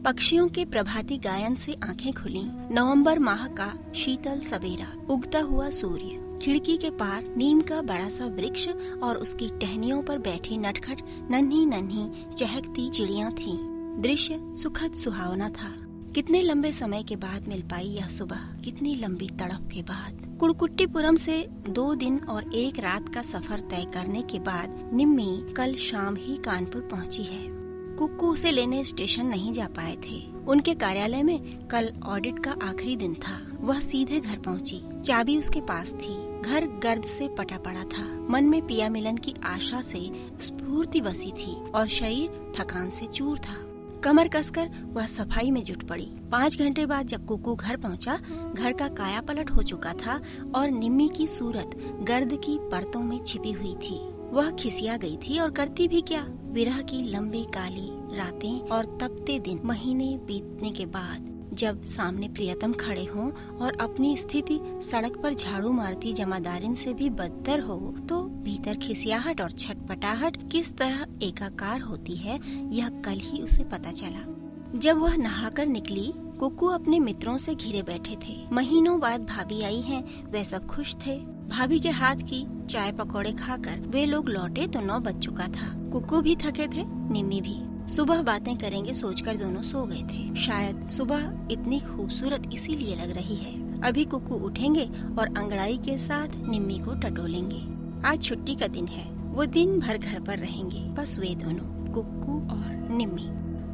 पक्षियों के प्रभाती गायन से आंखें खुली। नवंबर माह का शीतल सवेरा, उगता हुआ सूर्य, खिड़की के पार नीम का बड़ा सा वृक्ष और उसकी टहनियों पर बैठी नटखट नन्ही नन्ही चहकती चिड़ियां थीं। दृश्य सुखद सुहावना था। कितने लंबे समय के बाद मिल पाई यह सुबह, कितनी लंबी तड़प के बाद। कुड़कुट्टीपुरम से 2 दिन और 1 रात का सफर तय करने के बाद निम्मी कल शाम ही कानपुर पहुंची है। कुक्कू उसे लेने स्टेशन नहीं जा पाए थे। उनके कार्यालय में कल ऑडिट का आखिरी दिन था। वह सीधे घर पहुंची। चाबी उसके पास थी। घर गर्द से पटा पड़ा था। मन में पिया मिलन की आशा से स्फूर्ति बसी थी और शरीर थकान से चूर था। कमर कसकर वह सफाई में जुट पड़ी। 5 घंटे बाद जब कुक्कू घर पहुंचा, घर का काया पलट हो चुका था और निम्मी की सूरत गर्द की परतों में छिपी हुई थी। वह खिसिया गई थी और करती भी क्या। विरह की लंबी काली रातें और तपते दिन, महीने बीतने के बाद जब सामने प्रियतम खड़े हों और अपनी स्थिति सड़क पर झाड़ू मारती जमादारिन से भी बदतर हो, तो भीतर खिसियाहट और छटपटाहट किस तरह एकाकार होती है, यह कल ही उसे पता चला। जब वह नहाकर निकली, कुक्कू अपने मित्रों से घिरे बैठे थे। महीनों बाद भाभी आई हैं, वे सब खुश थे। भाभी के हाथ की चाय पकौड़े खाकर वे लोग लौटे तो 9 बज चुका था। कुक्कू भी थके थे, निम्मी भी। सुबह बातें करेंगे सोचकर दोनों सो गए थे। शायद सुबह इतनी खूबसूरत इसीलिए लग रही है। अभी कुक्कू उठेंगे और अंगड़ाई के साथ निम्मी को टटोलेंगे। आज छुट्टी का दिन है। वो दिन भर घर पर रहेंगे, बस वे दोनों, कुक्कू और निम्मी।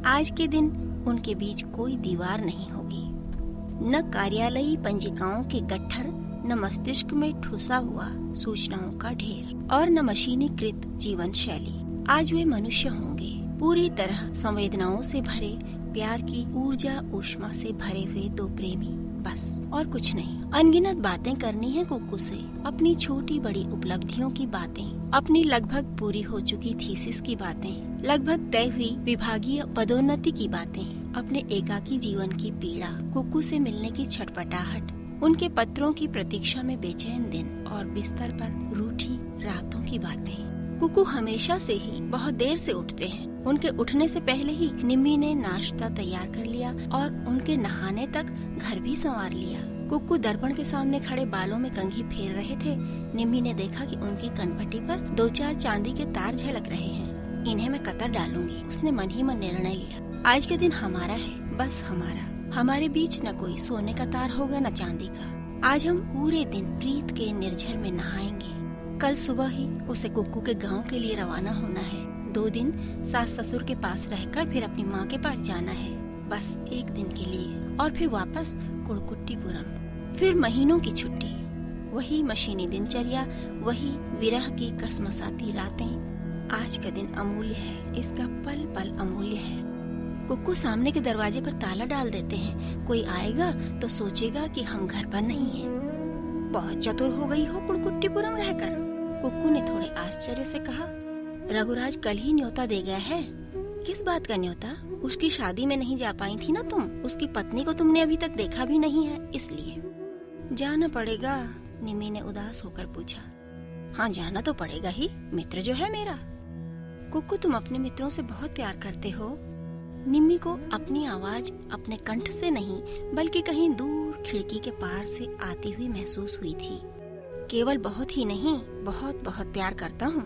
आज के दिन उनके बीच कोई दीवार नहीं होगी। न कार्यालयी पंजिकाओं के गट्ठर, न मस्तिष्क में ठुसा हुआ सूचनाओं का ढेर और न मशीनीकृत जीवन शैली। आज वे मनुष्य होंगे, पूरी तरह संवेदनाओं से भरे, प्यार की ऊर्जा ऊष्मा से भरे हुए 2 प्रेमी, बस और कुछ नहीं। अनगिनत बातें करनी है कुक्कू से, अपनी छोटी बड़ी उपलब्धियों की बातें, अपनी लगभग पूरी हो चुकी थीसिस की बातें, लगभग तय हुई विभागीय पदोन्नति की बातें, अपने एकाकी जीवन की पीड़ा, कुक्कू से मिलने की छटपटाहट, उनके पत्रों की प्रतीक्षा में बेचैन दिन और बिस्तर पर रूठी रातों की बातें। कुक्कू हमेशा से ही बहुत देर से उठते हैं। उनके उठने से पहले ही निम्मी ने नाश्ता तैयार कर लिया और उनके नहाने तक घर भी संवार लिया। कुक्कू दर्पण के सामने खड़े बालों में कंघी फेर रहे थे। निम्मी ने देखा कि उनकी कनपट्टी पर 2-4 चांदी के तार झलक रहे हैं। इन्हें मैं कतर डालूंगी। उसने मन ही मन निर्णय लिया। आज के दिन हमारा है, बस हमारा। हमारे बीच न कोई सोने का तार होगा न चांदी का। आज हम पूरे दिन प्रीत के निर्झर में नहाएंगे। कल सुबह ही उसे कुक्कू के गांव के लिए रवाना होना है। 2 दिन सास ससुर के पास रहकर फिर अपनी माँ के पास जाना है, बस 1 दिन के लिए, और फिर वापस कुड़कुट्टीपुरम। फिर महीनों की छुट्टी, वही मशीनी दिनचर्या, वही विरह की कसमसाती रातें। आज का दिन अमूल्य है, इसका पल पल अमूल्य है। कुक्कू सामने के दरवाजे पर ताला डाल देते हैं। कोई आएगा तो सोचेगा कि हम घर पर नहीं हैं। बहुत चतुर हो गई हो कुड़कुट्टीपुरम रहकर, कुक्कू ने थोड़े आश्चर्य से कहा। रघुराज कल ही न्योता दे गया है। किस बात का न्योता? उसकी शादी में नहीं जा पाई थी ना तुम? उसकी पत्नी को तुमने अभी तक देखा भी नहीं है, इसलिए। जाना पड़ेगा, निम्मी ने उदास होकर पूछा। हाँ, जाना तो पड़ेगा ही, मित्र जो है मेरा। कुक्कू, तुम अपने मित्रों से बहुत प्यार करते हो। निम्मी को अपनी आवाज अपने कंठ से नहीं बल्कि कहीं दूर खिड़की के पार से आती हुई महसूस हुई थी। केवल बहुत ही नहीं, बहुत बहुत प्यार करता हूँ।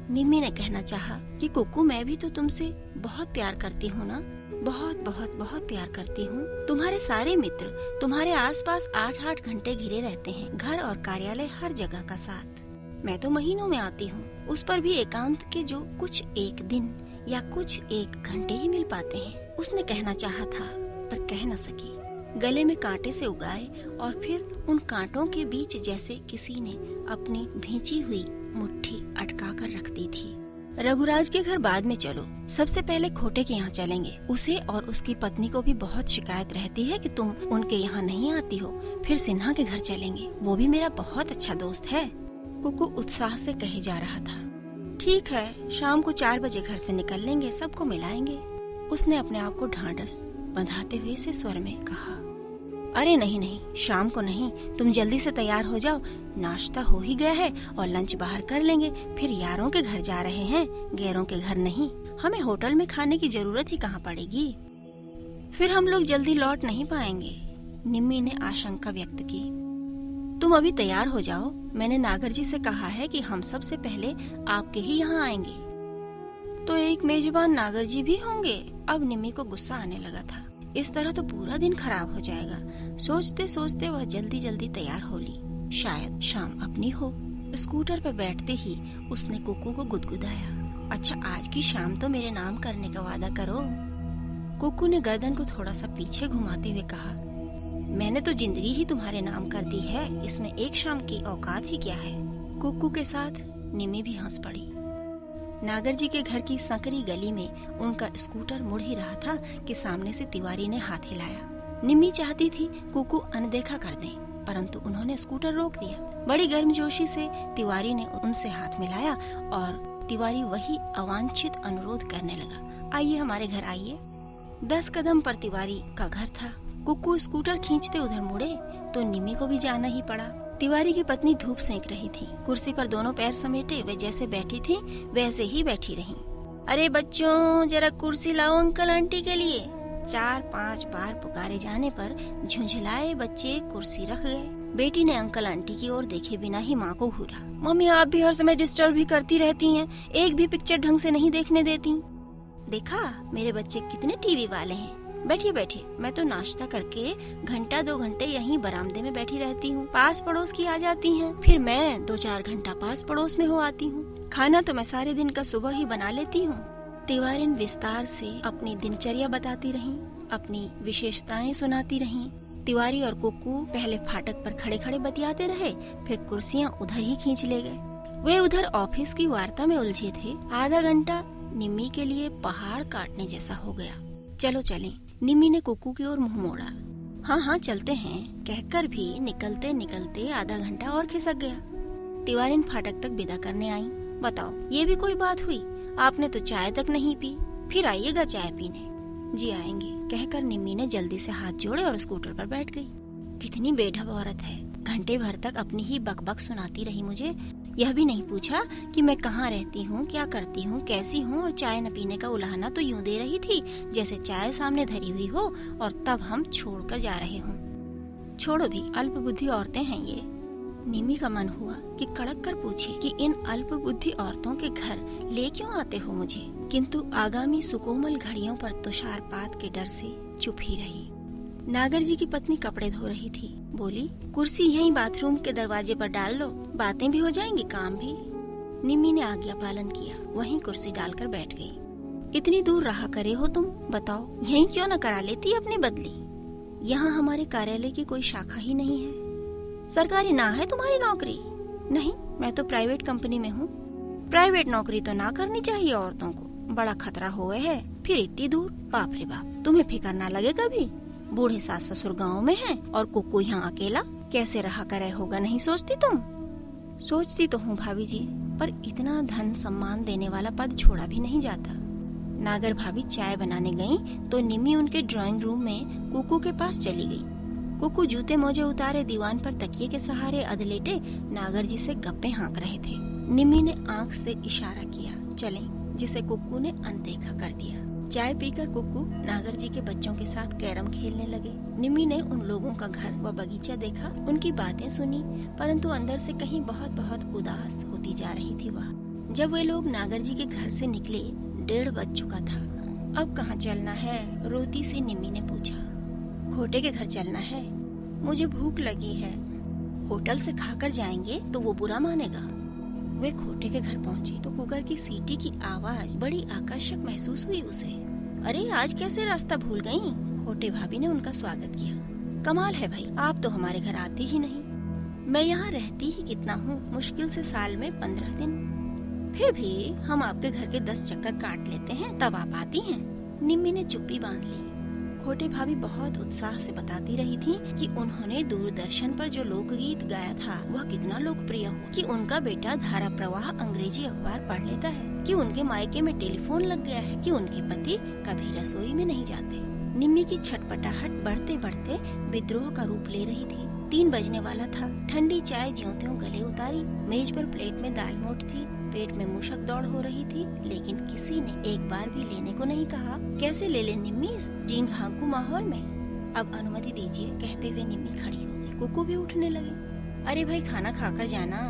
निम्मी ने कहना चाहा कि कुक्कू, मैं भी तो तुमसे बहुत प्यार करती हूँ ना, बहुत बहुत बहुत प्यार करती हूँ। तुम्हारे सारे मित्र तुम्हारे आसपास 8-8 घंटे घिरे रहते हैं, घर और कार्यालय हर जगह का साथ। मैं तो महीनों में आती हूँ, उस पर भी एकांत के जो कुछ 1 दिन या कुछ 1 घंटे ही मिल पाते हैं। उसने कहना चाहा था पर कह न सकी। गले में कांटे से उगाए और फिर उन कांटों के बीच जैसे किसी ने अपनी भींची हुई मुट्ठी अटका कर रख दी थी। रघुराज के घर बाद में चलो, सबसे पहले खोटे के यहाँ चलेंगे। उसे और उसकी पत्नी को भी बहुत शिकायत रहती है कि तुम उनके यहाँ नहीं आती हो। फिर सिन्हा के घर चलेंगे, वो भी मेरा बहुत अच्छा दोस्त है। कुक्कू उत्साह से कहे जा रहा था। ठीक है, शाम को 4 बजे घर से निकल लेंगे, सबको मिलाएंगे। उसने अपने आप को ढांढस बंधाते हुए से स्वर में कहा। अरे नहीं नहीं, शाम को नहीं, तुम जल्दी से तैयार हो जाओ। नाश्ता हो ही गया है और लंच बाहर कर लेंगे। फिर यारों के घर जा रहे हैं, गैरों के घर नहीं। हमें होटल में खाने की जरूरत ही कहाँ पड़ेगी। फिर हम लोग जल्दी लौट नहीं पाएंगे। निम्मी ने आशंका व्यक्त की। तुम अभी तैयार हो जाओ, मैंने नागर जी से कहा है कि हम सबसे पहले आपके ही यहाँ आएंगे। तो एक मेजबान नागर जी भी होंगे? अब निम्मी को गुस्सा आने लगा था। इस तरह तो पूरा दिन खराब हो जाएगा। सोचते सोचते वह जल्दी जल्दी तैयार हो ली। शायद शाम अपनी हो। स्कूटर पर बैठते ही उसने कुकू को गुदगुदाया। अच्छा, आज की शाम तो मेरे नाम करने का वादा करो। कुकू ने गर्दन को थोड़ा सा पीछे घुमाते हुए कहा, मैंने तो जिंदगी ही तुम्हारे नाम कर दी है, इसमें एक शाम की औकात ही क्या है। कुकू के साथ निम्मी भी हंस पड़ी। नागर जी के घर की संकरी गली में उनका स्कूटर मुड़ ही रहा था कि सामने से तिवारी ने हाथ हिलाया। निम्मी चाहती थी कुकू अनदेखा कर दें, परंतु उन्होंने स्कूटर रोक दिया। बड़ी गर्मजोशी से तिवारी ने उनसे हाथ मिलाया और तिवारी वही अवांछित अनुरोध करने लगा, आइए हमारे घर आइए। 10 कदम पर तिवारी का घर था। कुकू स्कूटर खींचते उधर मुड़े तो निम्मी को भी जाना ही पड़ा। तिवारी की पत्नी धूप सेंक रही थी। कुर्सी पर दोनों पैर समेटे वे जैसे बैठी थी वैसे ही बैठी रहीं। अरे बच्चों, जरा कुर्सी लाओ अंकल आंटी के लिए। 4-5 बार पुकारे जाने पर झुंझलाए बच्चे कुर्सी रख गए। बेटी ने अंकल आंटी की ओर देखे बिना ही माँ को घूरा। मम्मी, आप भी हर समय डिस्टर्ब ही करती रहती हैं, एक भी पिक्चर ढंग से नहीं देखने देती। देखा मेरे बच्चे कितने टीवी वाले हैं। बैठिए बैठिए, मैं तो नाश्ता करके 1-2 घंटे यहीं बरामदे में बैठी रहती हूँ। पास पड़ोस की आ जाती हैं, फिर मैं 2-4 घंटा पास पड़ोस में हो आती हूँ। खाना तो मैं सारे दिन का सुबह ही बना लेती हूँ। तिवारिन विस्तार से अपनी दिनचर्या बताती रहीं, अपनी विशेषताएं सुनाती रहीं। तिवारी और कुकू पहले फाटक पर खड़े खड़े बतियाते रहे, फिर कुर्सियाँ उधर ही खींच ले गए। वे उधर ऑफिस की वार्ता में उलझे थे। आधा घंटा निम्मी के लिए पहाड़ काटने जैसा हो गया। चलो चलें। निम्मी ने कुकू की ओर मुंह मोड़ा। हाँ हाँ चलते हैं कहकर भी निकलते निकलते आधा घंटा और खिसक गया। तिवारिन फाटक तक विदा करने आई। बताओ, ये भी कोई बात हुई? आपने तो चाय तक नहीं पी, फिर आइएगा चाय पीने। जी आएंगे, कहकर निम्मी ने जल्दी से हाथ जोड़े और स्कूटर पर बैठ गई। कितनी बेढब औरत है, घंटे भर तक अपनी ही बकबक सुनाती रही। मुझे यह भी नहीं पूछा कि मैं कहाँ रहती हूँ, क्या करती हूँ, कैसी हूँ, और चाय न पीने का उलाहना तो यूँ दे रही थी जैसे चाय सामने धरी हुई हो और तब हम छोड़कर जा रहे हों। छोड़ो भी, अल्प बुद्धि औरतें हैं ये। निम्मी का मन हुआ कि कड़क कर पूछे कि इन अल्प बुद्धि औरतों के घर ले क्यों आते हो मुझे, किंतु आगामी सुकोमल घड़ियों पर तुषारपात के डर से चुप ही रही। नागर जी की पत्नी कपड़े धो रही थी। बोली, कुर्सी यहीं बाथरूम के दरवाजे पर डाल दो, बातें भी हो जाएंगी, काम भी। निम्मी ने आज्ञा पालन किया, वहीं कुर्सी डालकर बैठ गई। इतनी दूर रहा करे हो तुम, बताओ यहीं क्यों न करा लेती अपनी बदली। यहाँ हमारे कार्यालय की कोई शाखा ही नहीं है। सरकारी ना है तुम्हारी नौकरी? नहीं, मैं तो प्राइवेट कंपनी में हूँ। प्राइवेट नौकरी तो ना करनी चाहिए औरतों को, बड़ा खतरा हुए है। फिर इतनी दूर, बाप रे बाप, तुम्हें फिक्र ना लगे कभी? बूढ़े सास ससुर गाँव में हैं और कुकू यहाँ अकेला, कैसे रहा करे होगा, नहीं सोचती तुम? सोचती तो हूँ भाभी जी, पर इतना धन सम्मान देने वाला पद छोड़ा भी नहीं जाता। नागर भाभी चाय बनाने गईं तो निम्मी उनके ड्राइंग रूम में कुकू के पास चली गई। कुकू जूते मोजे उतारे दीवान पर तकिए के सहारे अधलेटे नागर जी से गप्पे हाँक रहे थे। निम्मी ने आंख से इशारा किया, चलें, जिसे कुकू ने अनदेखा कर दिया। चाय पीकर कुकू नागर जी के बच्चों के साथ कैरम खेलने लगे। निम्मी ने उन लोगों का घर व बगीचा देखा, उनकी बातें सुनी, परंतु अंदर से कहीं बहुत बहुत उदास होती जा रही थी वह। जब वे लोग नागर जी के घर से निकले, 1:30 बज चुका था। अब कहाँ चलना है? रोती सी निम्मी ने पूछा। खोटे के घर चलना है, मुझे भूख लगी है। होटल से खाकर जाएंगे तो वो बुरा मानेगा। वे खोटे के घर पहुँचे तो कुकर की सीटी की आवाज बड़ी आकर्षक महसूस हुई उसे। अरे आज कैसे रास्ता भूल गयी? खोटे भाभी ने उनका स्वागत किया। कमाल है भाई, आप तो हमारे घर आते ही नहीं। मैं यहाँ रहती ही कितना हूँ, मुश्किल से साल में 15 दिन। फिर भी हम आपके घर के 10 चक्कर काट लेते हैं, तब आप आती हैं। निम्मी ने चुप्पी बांध ली। खोटे भाभी बहुत उत्साह से बताती रही थी कि उन्होंने दूरदर्शन पर जो लोकगीत गाया था वह कितना लोकप्रिय हो, कि उनका बेटा धारा प्रवाह अंग्रेजी अखबार पढ़ लेता है, कि उनके मायके में टेलीफोन लग गया है, कि उनके पति कभी रसोई में नहीं जाते। निम्मी की छटपटाहट बढ़ते बढ़ते विद्रोह का रूप ले रही थी। 3 बजने वाला था। ठंडी चाय ज्यों-त्यों गले उतारी। मेज पर प्लेट में दाल मोठ थी। पेट में मूषक दौड़ हो रही थी, लेकिन किसी ने एक बार भी लेने को नहीं कहा। कैसे ले ले निम्मी इस ढींग हाँकू माहौल में? अब अनुमति दीजिए, कहते हुए निम्मी खड़ी हो गई। कुक्कू भी उठने लगे। अरे भाई, खाना खाकर जाना।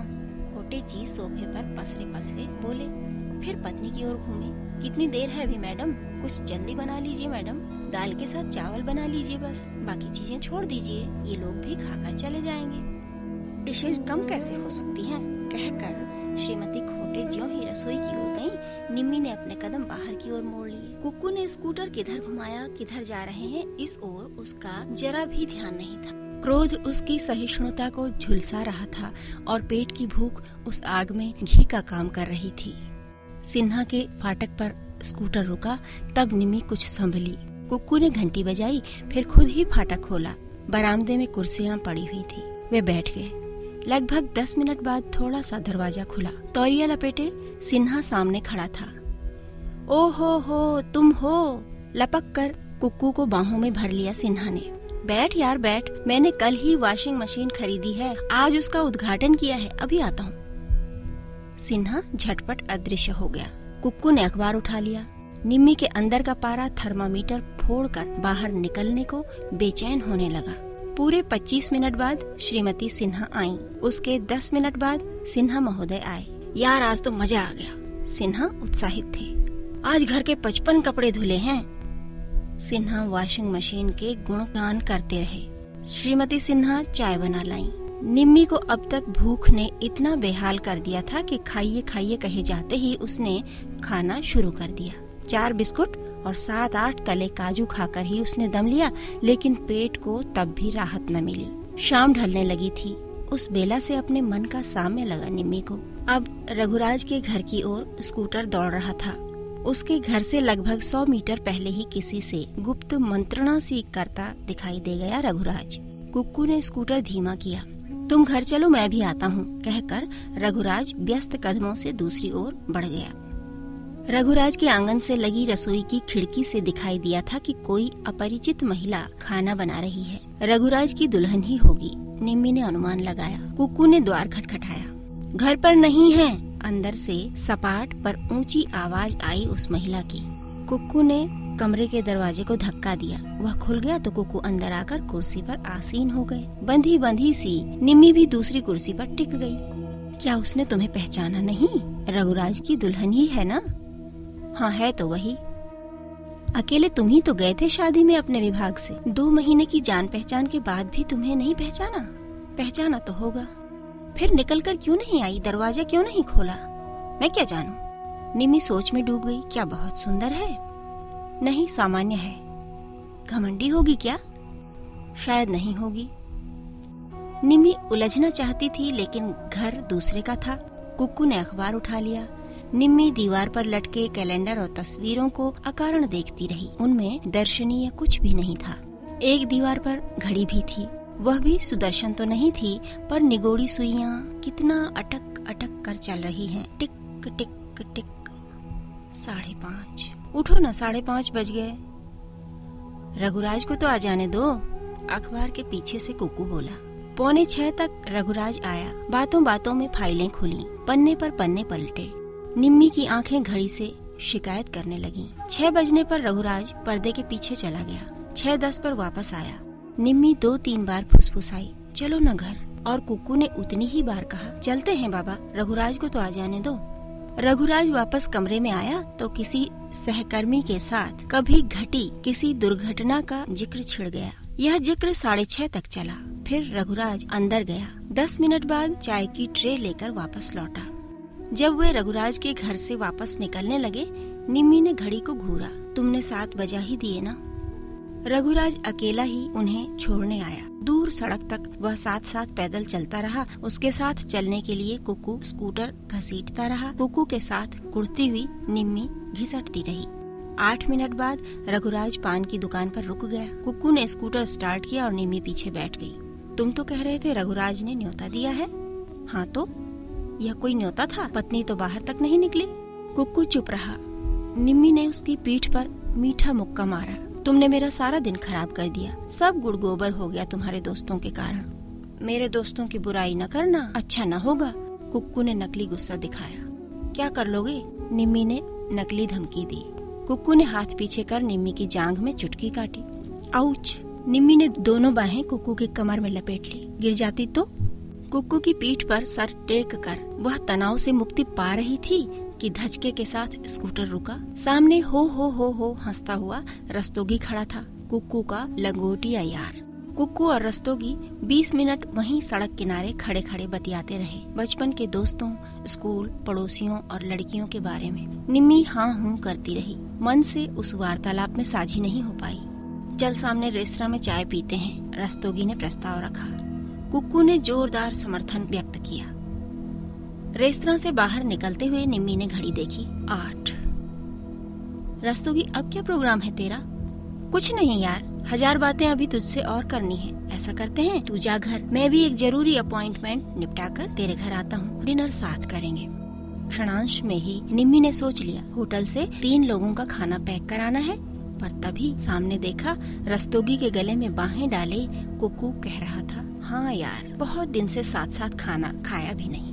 खोटे जी सोफे पर पसरे पसरे बोले। फिर पत्नी की ओर घूमे। कितनी देर है अभी मैडम? कुछ जल्दी बना लीजिए मैडम। दाल के साथ चावल बना लीजिए बस, बाकी चीजें छोड़ दीजिए, ये लोग भी खाकर चले जाएंगे। डिशेज कम कैसे हो सकती हैं? कहकर श्रीमती खोटे ज्यों ही रसोई की ओर गईं, निम्मी ने अपने कदम बाहर की ओर मोड़ लिए। कुक्कू ने स्कूटर किधर घुमाया, किधर जा रहे हैं, इस ओर उसका जरा भी ध्यान नहीं था। क्रोध उसकी सहिष्णुता को झुलसा रहा था और पेट की भूख उस आग में घी का काम कर रही थी। सिन्हा के फाटक पर स्कूटर रुका, तब निम्मी कुछ संभली। कुक्कू ने घंटी बजाई, फिर खुद ही फाटक खोला। बरामदे में कुर्सियां पड़ी हुई थी, वे बैठ गए। लगभग 10 मिनट बाद थोड़ा सा दरवाजा खुला। तौलिया लपेटे सिन्हा सामने खड़ा था। ओ हो, तुम हो? लपक कर कुक्कू को बाहों में भर लिया सिन्हा ने। बैठ यार बैठ, मैंने कल ही वॉशिंग मशीन खरीदी है, आज उसका उद्घाटन किया है, अभी आता हूँ। सिन्हा झटपट अदृश्य हो गया। कुक्कू ने अखबार उठा लिया। निम्मी के अंदर का पारा थर्मामीटर फोड़कर बाहर निकलने को बेचैन होने लगा। पूरे 25 मिनट बाद श्रीमती सिन्हा आईं। उसके 10 मिनट बाद सिन्हा महोदय आए। यार आज तो मजा आ गया। सिन्हा उत्साहित थे। आज घर के 55 कपड़े धुले हैं। सिन्हा वॉशिंग मशीन के गुणगान करते रहे। श्रीमती सिन्हा चाय बना लाईं। निम्मी को अब तक भूख ने इतना बेहाल कर दिया था कि खाइए खाइए कहे जाते ही उसने खाना शुरू कर दिया। 4 बिस्कुट और 7-8 तले काजू खाकर ही उसने दम लिया, लेकिन पेट को तब भी राहत न मिली। शाम ढलने लगी थी। उस बेला से अपने मन का साम्य लगा निम्मी को। अब रघुराज के घर की ओर स्कूटर दौड़ रहा था। उसके घर से लगभग 100 मीटर पहले ही किसी से गुप्त मंत्रणा सी करता दिखाई दे गया रघुराज। कुक्कू ने स्कूटर धीमा किया। तुम घर चलो, मैं भी आता हूँ, कहकर रघुराज व्यस्त कदमों से दूसरी ओर बढ़ गया। रघुराज के आंगन से लगी रसोई की खिड़की से दिखाई दिया था कि कोई अपरिचित महिला खाना बना रही है। रघुराज की दुल्हन ही होगी, निम्मी ने अनुमान लगाया। कुक्कू ने द्वार खटखटाया। घर पर नहीं है। अंदर से सपाट पर ऊंची आवाज आई उस महिला की। कुक्कू ने कमरे के दरवाजे को धक्का दिया। वह खुल गया तो कुक्कू अंदर आकर कुर्सी पर आसीन हो गए। बंधी बंधी सी निम्मी भी दूसरी कुर्सी पर टिक गई। क्या उसने तुम्हें पहचाना नहीं? रघुराज की दुल्हन ही है ना? हाँ है तो वही। अकेले तुम ही तो गए थे शादी में अपने विभाग से। 2 महीने की जान पहचान के बाद भी तुम्हें नहीं पहचाना? पहचाना तो होगा, फिर निकलकर क्यों नहीं आई? दरवाजा क्यों नहीं खोला? मैं क्या जानूं? निम्मी सोच में डूब गई। क्या बहुत सुंदर है? नहीं, सामान्य है। घमंडी होगी क्या? शायद नहीं होगी। निम्मी उलझना चाहती थी, लेकिन घर दूसरे का था। कुक्कू ने अखबार उठा लिया। निम्मी दीवार पर लटके कैलेंडर और तस्वीरों को अकारण देखती रही। उनमें दर्शनीय कुछ भी नहीं था। एक दीवार पर घड़ी भी थी। वह भी सुदर्शन तो नहीं थी, पर निगोड़ी सुइयां कितना अटक अटक कर चल रही हैं। टिक टिक टिक। 5:30। उठो ना, 5:30 बज गए। रघुराज को तो आ जाने दो। अखबार के पीछे से कुक्कू बोला। 5:45 तक रघुराज आया। बातों बातों में फाइलें खुली, पन्ने पर पन्ने पलटे। निम्मी की आंखें घड़ी से शिकायत करने लगीं। 6 बजने पर रघुराज पर्दे के पीछे चला गया। 6:10 पर वापस आया। निम्मी 2-3 बार फुसफुसाई, चलो न घर। और कुक्कू ने उतनी ही बार कहा, चलते हैं बाबा, रघुराज को तो आ जाने दो। रघुराज वापस कमरे में आया तो किसी सहकर्मी के साथ कभी घटी किसी दुर्घटना का जिक्र छिड़ गया। यह जिक्र 6:30 तक चला। फिर रघुराज अंदर गया। 10 मिनट बाद चाय की ट्रे लेकर वापस लौटा। जब वे रघुराज के घर से वापस निकलने लगे, निम्मी ने घड़ी को घूरा। तुमने 7 बजा ही दिए ना? रघुराज अकेला ही उन्हें छोड़ने आया। दूर सड़क तक वह साथ पैदल चलता रहा। उसके साथ चलने के लिए कुक्कू स्कूटर घसीटता रहा। कुक्कू के साथ कुड़ती हुई निम्मी घिसटती रही। 8 मिनट बाद रघुराज पान की दुकान पर रुक गया। कुक्कू ने स्कूटर स्टार्ट किया और निम्मी पीछे बैठ गई। तुम तो कह रहे थे रघुराज ने न्योता दिया है। हाँ तो यह कोई न्योता था? पत्नी तो बाहर तक नहीं निकली। कुक्कू चुप रहा। निम्मी ने उसकी पीठ पर मीठा मुक्का मारा। तुमने मेरा सारा दिन खराब कर दिया। सब गुड़ गोबर हो गया तुम्हारे दोस्तों के कारण। मेरे दोस्तों की बुराई न करना, अच्छा न होगा। कुक्कू ने नकली गुस्सा दिखाया। क्या कर लोगे? निम्मी ने नकली धमकी दी। कुक्कू ने हाथ पीछे कर निम्मी की जांघ में चुटकी काटी। आउच! निम्मी ने दोनों बाहें कुक्कू की कमर में लपेट ली। गिर जाती तो? कुक्कू की पीठ पर सर टेक कर वह तनाव से मुक्ति पा रही थी कि धचके के साथ स्कूटर रुका। सामने हो हंसता हुआ रस्तोगी खड़ा था, कुक्कू का लंगोटिया यार। कुक्कू और रस्तोगी 20 मिनट वहीं सड़क किनारे खड़े खड़े बतियाते रहे, बचपन के दोस्तों, स्कूल, पड़ोसियों और लड़कियों के बारे में। निम्मी हाँ हूँ करती रही, मन से उस वार्तालाप में साझी नहीं हो पाई। चल सामने रेस्तरां में चाय पीते हैं, रस्तोगी ने प्रस्ताव रखा। कुक्कू ने जोरदार समर्थन व्यक्त किया। रेस्तरां से बाहर निकलते हुए निम्मी ने घड़ी देखी, 8। रस्तोगी, अब क्या प्रोग्राम है तेरा? कुछ नहीं यार, 1000 बातें अभी तुझसे और करनी है। ऐसा करते हैं, तू जा घर, मैं भी एक जरूरी अपॉइंटमेंट निपटा कर तेरे घर आता हूँ, डिनर साथ करेंगे। क्षणांश में ही निम्मी ने सोच लिया होटल से 3 लोगों का खाना पैक कराना है, पर तभी सामने देखा रस्तोगी के गले में बाहें डाले कुक्कू कह रहा था, हाँ यार, बहुत दिन से साथ साथ खाना खाया भी नहीं,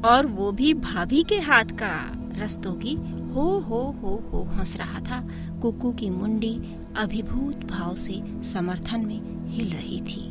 और वो भी भाभी के हाथ का। रस्तोगी हो हंस रहा था। कुक्कू की मुंडी अभिभूत भाव से समर्थन में हिल रही थी।